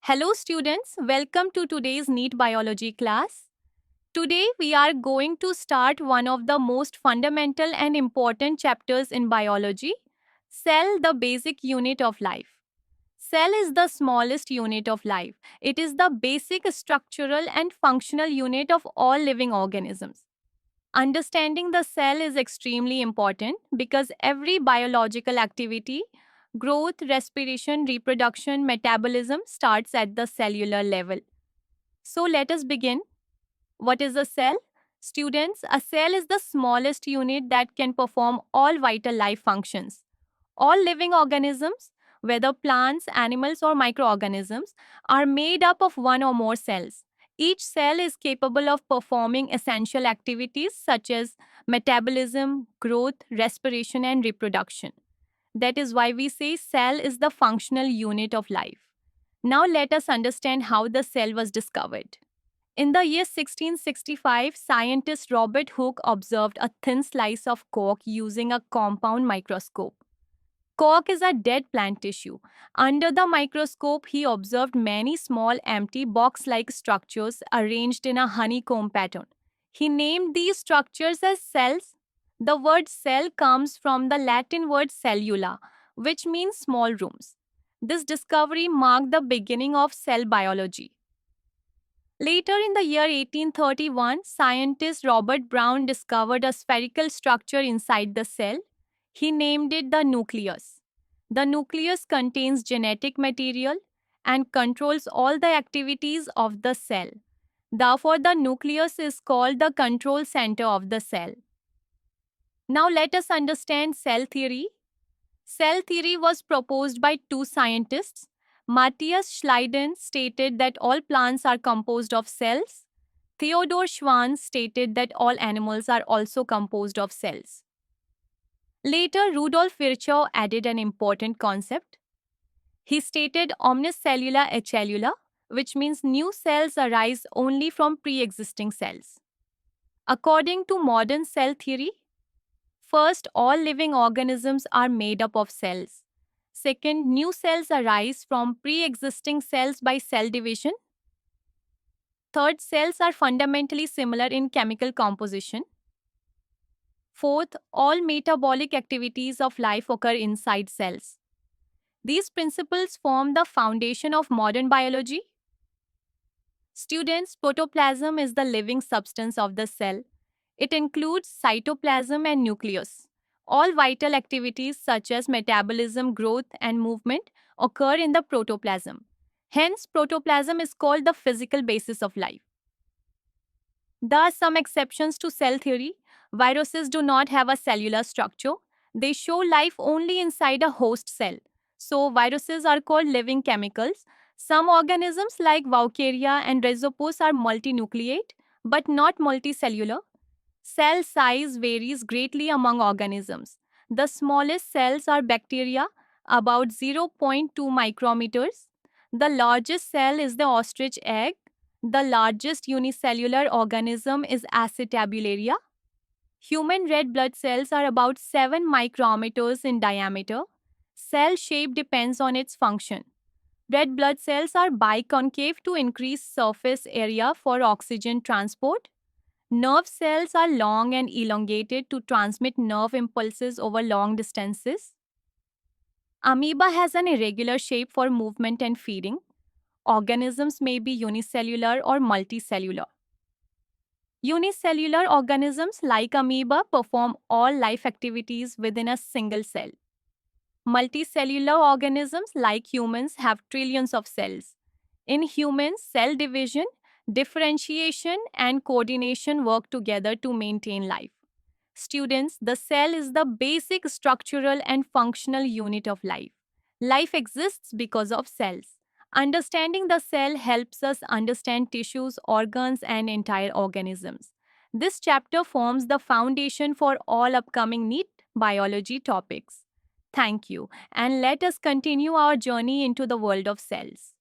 Hello students, welcome to today's NEET biology class. Today we are going to start one of the most fundamental and important chapters in biology, cell, the basic unit of life. Cell is the smallest unit of life. It is the basic structural and functional unit of all living organisms. Understanding the cell is extremely important because every biological activity, growth, respiration, reproduction, metabolism starts at the cellular level. So let us begin. What is a cell? Students, a cell is the smallest unit that can perform all vital life functions. All living organisms, whether plants, animals, or microorganisms, are made up of one or more cells. Each cell is capable of performing essential activities such as metabolism, growth, respiration, and reproduction. That is why we say cell is the functional unit of life. Now let us understand how the cell was discovered. In the year 1665, scientist Robert Hooke observed a thin slice of cork using a compound microscope. Cork is a dead plant tissue. Under the microscope, he observed many small empty box-like structures arranged in a honeycomb pattern. He named these structures as cells. The word cell comes from the Latin word cellula, which means small rooms. This discovery marked the beginning of cell biology. Later in the year 1831, scientist Robert Brown discovered a spherical structure inside the cell. He named it the nucleus. The nucleus contains genetic material and controls all the activities of the cell. Therefore, the nucleus is called the control center of the cell. Now, let us understand cell theory. Cell theory was proposed by two scientists. Matthias Schleiden stated that all plants are composed of cells. Theodor Schwann stated that all animals are also composed of cells. Later, Rudolf Virchow added an important concept. He stated omnis cellula et cellula, which means new cells arise only from pre-existing cells. According to modern cell theory, first, all living organisms are made up of cells. Second, new cells arise from pre-existing cells by cell division. Third, cells are fundamentally similar in chemical composition. Fourth, all metabolic activities of life occur inside cells. These principles form the foundation of modern biology. Students, protoplasm is the living substance of the cell. It includes cytoplasm and nucleus. All vital activities such as metabolism, growth, and movement occur in the protoplasm. Hence, protoplasm is called the physical basis of life. There are some exceptions to cell theory. Viruses do not have a cellular structure. They show life only inside a host cell. So, viruses are called living chemicals. Some organisms like Vaucaria and Rhizopus are multinucleate, but not multicellular. Cell size varies greatly among organisms. The smallest cells are bacteria, about 0.2 micrometers. The largest cell is the ostrich egg. The largest unicellular organism is Acetabularia. Human red blood cells are about 7 micrometers in diameter. Cell shape depends on its function. Red blood cells are biconcave to increase surface area for oxygen transport. Nerve cells are long and elongated to transmit nerve impulses over long distances. Amoeba has an irregular shape for movement and feeding. Organisms may be unicellular or multicellular. Unicellular organisms like amoeba perform all life activities within a single cell. Multicellular organisms like humans have trillions of cells. In humans, cell division, differentiation, and coordination work together to maintain life. Students, the cell is the basic structural and functional unit of life. Life exists because of cells. Understanding the cell helps us understand tissues, organs, and entire organisms. This chapter forms the foundation for all upcoming NEET biology topics. Thank you, and let us continue our journey into the world of cells.